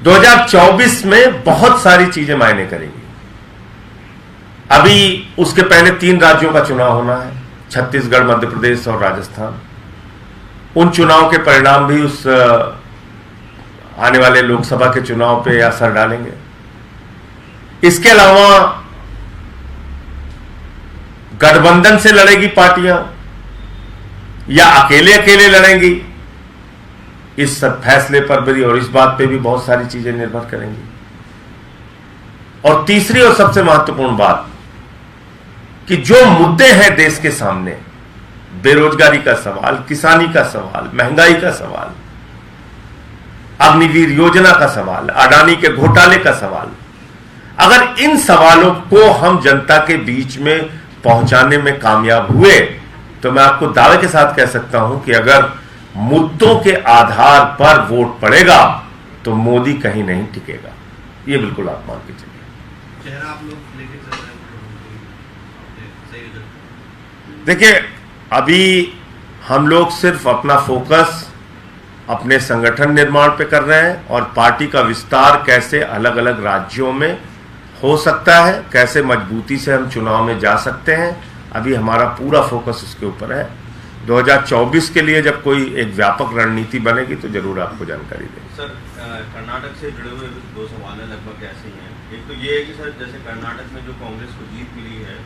2024 में बहुत सारी चीजें मायने करेंगी। अभी उसके पहले 3 राज्यों का चुनाव होना है, छत्तीसगढ़, मध्य प्रदेश और राजस्थान। उन चुनाव के परिणाम भी उस आने वाले लोकसभा के चुनाव पे असर डालेंगे। इसके अलावा गठबंधन से लड़ेगी पार्टियां या अकेले अकेले लड़ेंगी, इस सब फैसले पर भी और इस बात पे भी बहुत सारी चीजें निर्भर करेंगी। और तीसरी और सबसे महत्वपूर्ण बात कि जो मुद्दे हैं देश के सामने, बेरोजगारी का सवाल, किसानी का सवाल, महंगाई का सवाल, अग्निवीर योजना का सवाल, अडानी के घोटाले का सवाल, अगर इन सवालों को हम जनता के बीच में पहुंचाने में कामयाब हुए तो मैं आपको दावे के साथ कह सकता हूं कि अगर मुद्दों के आधार पर वोट पड़ेगा तो मोदी कहीं नहीं टिकेगा। ये बिल्कुल आप मान के चलिए। चेहरा आप लोग लेके चल रहे हैं। देखिए, अभी हम लोग सिर्फ अपना फोकस अपने संगठन निर्माण पे कर रहे हैं और पार्टी का विस्तार कैसे अलग अलग राज्यों में हो सकता है, कैसे मजबूती से हम चुनाव में जा सकते हैं, अभी हमारा पूरा फोकस उसके ऊपर है। 2024 के लिए जब कोई एक व्यापक रणनीति बनेगी तो जरूर आपको जानकारी देंगे। सर, कर्नाटक से जुड़े हुए 2 सवाल हैं, लगभग ऐसे ही हैं। एक तो ये है कि सर, जैसे कर्नाटक में जो कांग्रेस को जीत मिली है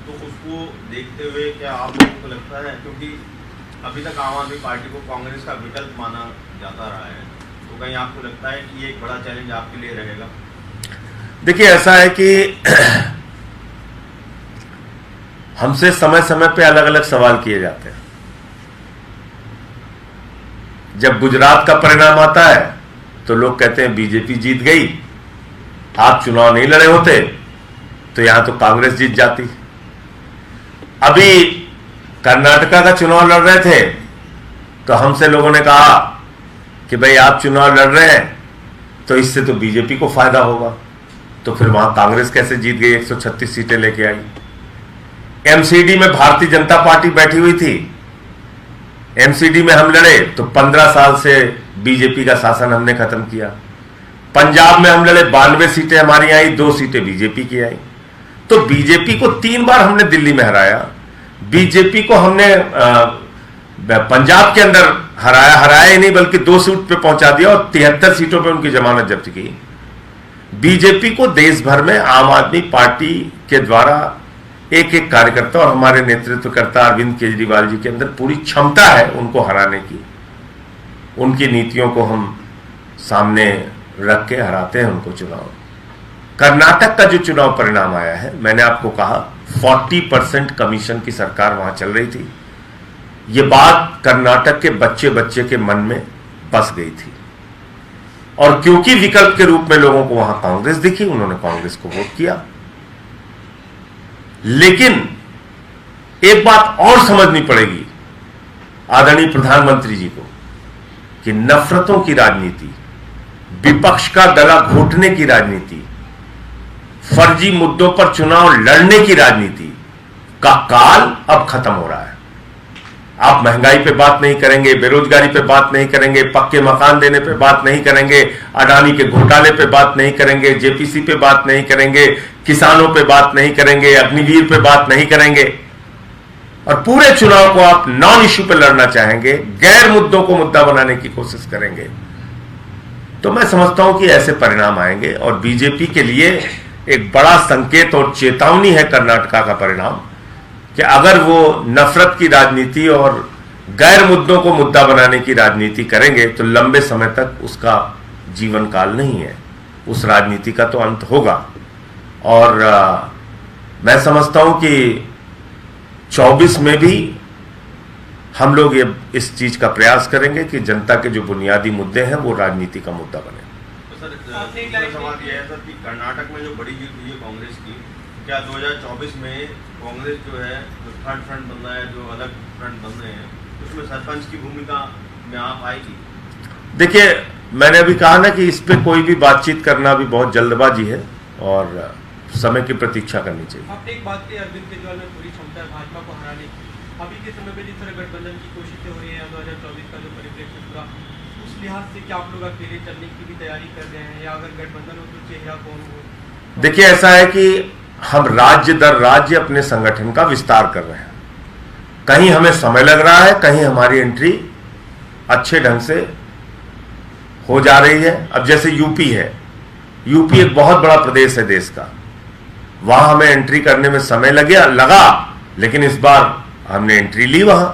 तो उसको देखते हुए क्या आप लोगों को लगता है, क्योंकि अभी तक आम आदमी पार्टी को कांग्रेस का विकल्प माना जाता रहा है, तो कहीं आपको लगता है कि ये एक बड़ा चैलेंज आपके लिए रहेगा? देखिए, ऐसा है कि हमसे समय समय पे अलग अलग सवाल किए जाते हैं। जब गुजरात का परिणाम आता है तो लोग कहते हैं बीजेपी जीत गई, आप चुनाव नहीं लड़े होते तो यहां तो कांग्रेस जीत जाती। अभी कर्नाटका का चुनाव लड़ रहे थे तो हमसे लोगों ने कहा कि भाई आप चुनाव लड़ रहे हैं तो इससे तो बीजेपी को फायदा होगा, तो फिर वहां कांग्रेस कैसे जीत गई, 136 सीटें लेके आई। एमसीडी में भारतीय जनता पार्टी बैठी हुई थी, एमसीडी में हम लड़े तो 15 साल से बीजेपी का शासन हमने खत्म किया। पंजाब में हम लड़े, 92 सीटें हमारी आई, 2 सीटें बीजेपी की आई। तो बीजेपी को 3 बार हमने दिल्ली में हराया, बीजेपी को हमने पंजाब के अंदर हराया ही नहीं बल्कि 2 सीट पे पहुंचा दिया और 73 सीटों पे उनकी जमानत जब्त की। बीजेपी को देश भर में आम आदमी पार्टी के द्वारा एक एक कार्यकर्ता और हमारे नेतृत्वकर्ता अरविंद केजरीवाल जी के अंदर पूरी क्षमता है उनको हराने की। उनकी नीतियों को हम सामने रख के हराते हैं उनको चुनाव। कर्नाटक का जो चुनाव परिणाम आया है, मैंने आपको कहा 40% कमीशन की सरकार वहां चल रही थी। ये बात कर्नाटक के बच्चे बच्चे के मन में बस गई थी और क्योंकि विकल्प के रूप में लोगों को वहां कांग्रेस दिखी, उन्होंने कांग्रेस को वोट किया। लेकिन एक बात और समझनी पड़ेगी आदरणीय प्रधानमंत्री जी को कि नफरतों की राजनीति, विपक्ष का गला घोटने की राजनीति, फर्जी मुद्दों पर चुनाव लड़ने की राजनीति का काल अब खत्म हो रहा है। आप महंगाई पे बात नहीं करेंगे, बेरोजगारी पे बात नहीं करेंगे, पक्के मकान देने पे बात नहीं करेंगे, अडानी के घोटाले पे बात नहीं करेंगे, जेपीसी पे बात नहीं करेंगे, किसानों पे बात नहीं करेंगे, अग्निवीर पे बात नहीं करेंगे और पूरे चुनाव को आप नॉन इश्यू पे लड़ना चाहेंगे, गैर मुद्दों को मुद्दा बनाने की कोशिश करेंगे। तो मैं समझता हूं कि ऐसे परिणाम आएंगे और बीजेपी के लिए एक बड़ा संकेत और चेतावनी है कर्नाटका का परिणाम कि अगर वो नफरत की राजनीति और गैर मुद्दों को मुद्दा बनाने की राजनीति करेंगे तो लंबे समय तक उसका जीवन काल नहीं है, उस राजनीति का तो अंत होगा। और मैं समझता हूं कि 24 में भी हम लोग ये इस चीज का प्रयास करेंगे कि जनता के जो बुनियादी मुद्दे हैं वो राजनीति का मुद्दा बने। तो सर, सवाल यह है सर कि कर्नाटक में जो बड़ी जीत हुई है कांग्रेस की, क्या 2024 में कांग्रेस जो है जो थर्ड फ्रंट बन रहा है, जो अलग फ्रंट बन रहे हैं, उसमें सरपंच की भूमिका में आप आएगी? देखिए, मैंने अभी कहा ना कि इस पे कोई भी बातचीत करना भी बहुत जल्दबाजी है और समय की प्रतीक्षा करनी चाहिए। आपने एक बात की, अरविंद केजरीवाल में पूरी क्षमता है भाजपा को हराने की। अभी के समय में जिस तरह गठबंधन की कोशिशें हो रही है 2024 का जो परिप्रेक्ष्य पूरा, उस लिहाज से क्या आप लोग अकेले चलने की भी तैयारी कर रहे हैं, या अगर गठबंधन हो तो चेहरा कौन हो? देखिए, ऐसा है कि हम राज्य दर राज्य अपने संगठन का विस्तार कर रहे हैं। कहीं हमें समय लग रहा है, कहीं हमारी एंट्री अच्छे ढंग से हो जा रही है। अब जैसे यूपी है, यूपी एक बहुत बड़ा प्रदेश है देश का, वहां हमें एंट्री करने में समय लगा, लेकिन इस बार हमने एंट्री ली वहां,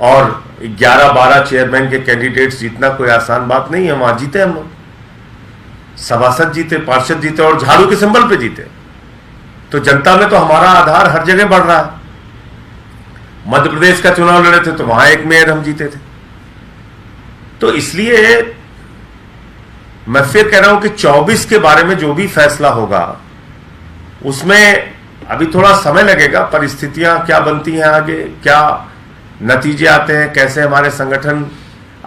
और 11-12 चेयरमैन के कैंडिडेट्स जीतना कोई आसान बात नहीं है। वहां जीते हम लोग, सभासद जीते, पार्षद जीते और झाड़ू के सिंबल पे जीते। तो जनता में तो हमारा आधार हर जगह बढ़ रहा है। मध्य प्रदेश का चुनाव लड़े थे तो वहां एक मेयर हम जीते थे। तो इसलिए मैं फिर कह रहा हूं कि 24 के बारे में जो भी फैसला होगा उसमें अभी थोड़ा समय लगेगा। परिस्थितियां क्या बनती हैं आगे, क्या नतीजे आते हैं, कैसे हमारे संगठन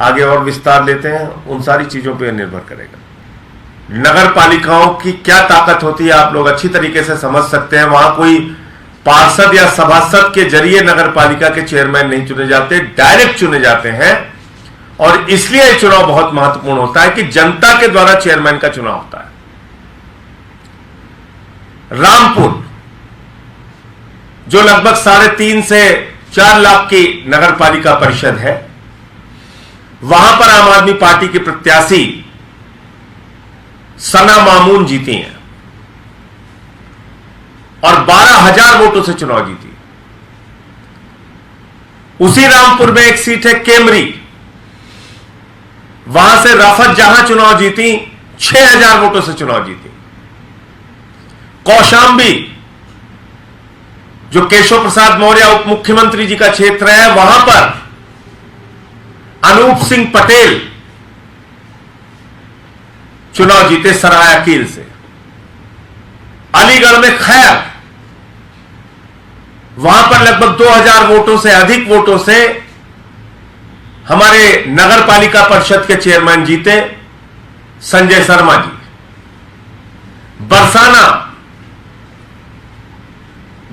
आगे और विस्तार लेते हैं, उन सारी चीजों पर निर्भर करेगा। नगर पालिकाओं की क्या ताकत होती है आप लोग अच्छी तरीके से समझ सकते हैं। वहां कोई पार्षद या सभासद के जरिए नगर पालिका के चेयरमैन नहीं चुने जाते, डायरेक्ट चुने जाते हैं। और इसलिए यह चुनाव बहुत महत्वपूर्ण होता है कि जनता के द्वारा चेयरमैन का चुनाव होता है। रामपुर जो लगभग 3.5 से 4 लाख की नगर पालिका परिषद है, वहां पर आम आदमी पार्टी की प्रत्याशी सना मामून जीती हैं और 12,000 वोटों से चुनाव जीती। उसी रामपुर में एक सीट है केमरी, वहां से रफत जहां चुनाव जीती, 6,000 वोटों से चुनाव जीती। कौशाम्बी जो केशव प्रसाद मौर्य उप मुख्यमंत्री जी का क्षेत्र है, वहां पर अनूप सिंह पटेल चुनाव जीते सरायकील से। अलीगढ़ में खैर, वहां पर लगभग 2,000 वोटों से अधिक वोटों से हमारे नगर पालिका परिषद के चेयरमैन जीते, संजय शर्मा जी। बरसाना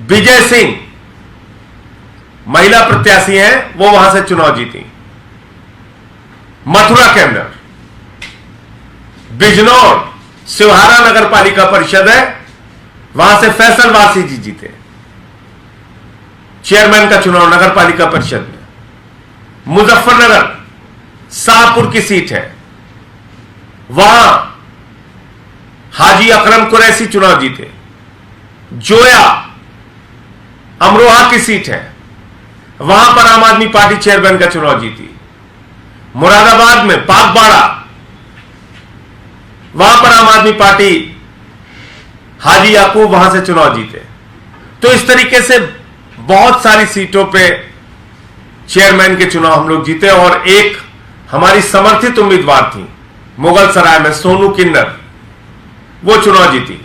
विजय सिंह महिला प्रत्याशी हैं, वो वहां से चुनाव जीती। मथुरा के अंदर बिजनौर सिवहारा नगर पालिका परिषद है, वहां से फैसल वासी जी जीते चेयरमैन का चुनाव नगर पालिका परिषद में। मुजफ्फरनगर शाहपुर की सीट है, वहां हाजी अकरम कुरैशी चुनाव जीते। जोया अमरोहा की सीट है, वहां पर आम आदमी पार्टी चेयरमैन का चुनाव जीती। मुरादाबाद में पाकबाड़ा, वहां पर आम आदमी पार्टी हाजी याकूब वहां से चुनाव जीते। तो इस तरीके से बहुत सारी सीटों पे चेयरमैन के चुनाव हम लोग जीते। और एक हमारी समर्थित उम्मीदवार थी मुगल सराय में सोनू किन्नर, वो चुनाव जीती।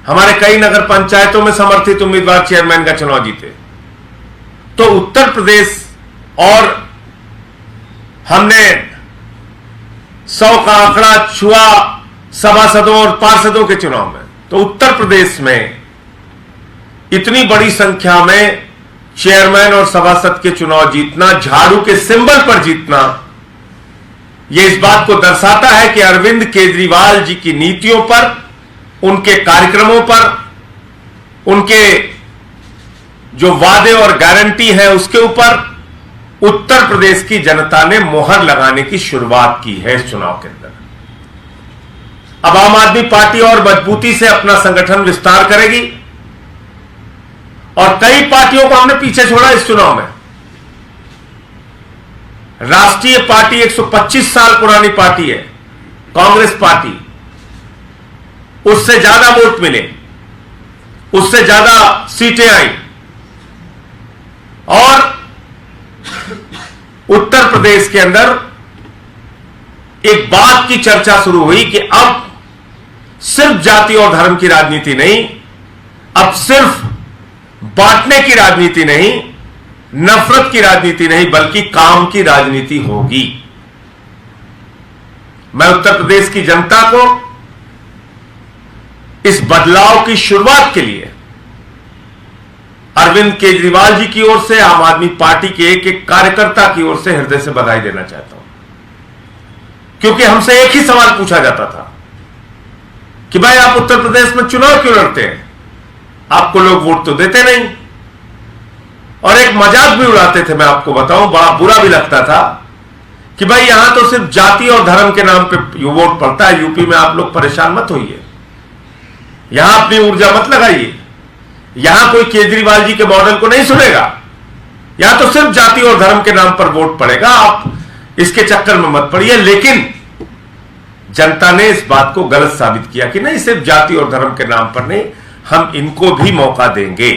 हमारे कई नगर पंचायतों में समर्थित उम्मीदवार चेयरमैन का चुनाव जीते। तो उत्तर प्रदेश, और हमने 100 का आंकड़ा छुआ सभासदों और पार्षदों के चुनाव में। तो उत्तर प्रदेश में इतनी बड़ी संख्या में चेयरमैन और सभासद के चुनाव जीतना, झाड़ू के सिंबल पर जीतना, यह इस बात को दर्शाता है कि अरविंद केजरीवाल जी की नीतियों पर, उनके कार्यक्रमों पर, उनके जो वादे और गारंटी है उसके ऊपर उत्तर प्रदेश की जनता ने मोहर लगाने की शुरुआत की है इस चुनाव के अंदर। अब आम आदमी पार्टी और मजबूती से अपना संगठन विस्तार करेगी, और कई पार्टियों को हमने पीछे छोड़ा इस चुनाव में। राष्ट्रीय पार्टी 125 साल पुरानी पार्टी है, कांग्रेस पार्टी, उससे ज्यादा वोट मिले, उससे ज्यादा सीटें आई, और उत्तर प्रदेश के अंदर एक बात की चर्चा शुरू हुई कि अब सिर्फ जाति और धर्म की राजनीति नहीं, अब सिर्फ बांटने की राजनीति नहीं, नफरत की राजनीति नहीं, बल्कि काम की राजनीति होगी। मैं उत्तर प्रदेश की जनता को इस बदलाव की शुरुआत के लिए अरविंद केजरीवाल जी की ओर से, आम आदमी पार्टी के एक एक कार्यकर्ता की ओर से हृदय से बधाई देना चाहता हूं। क्योंकि हमसे एक ही सवाल पूछा जाता था कि भाई आप उत्तर प्रदेश में चुनाव क्यों लड़ते हैं, आपको लोग वोट तो देते नहीं। और एक मजाक भी उड़ाते थे, मैं आपको बताऊं, बड़ा बुरा भी लगता था कि भाई यहां तो सिर्फ जाति और धर्म के नाम पे वोट पड़ता है, यूपी में आप लोग परेशान मत होइए, यहां अपनी ऊर्जा मत लगाइए, यहां कोई केजरीवाल जी के मॉडल को नहीं सुनेगा, यहां तो सिर्फ जाति और धर्म के नाम पर वोट पड़ेगा, आप इसके चक्कर में मत पड़िए। लेकिन जनता ने इस बात को गलत साबित किया कि नहीं, सिर्फ जाति और धर्म के नाम पर नहीं, हम इनको भी मौका देंगे।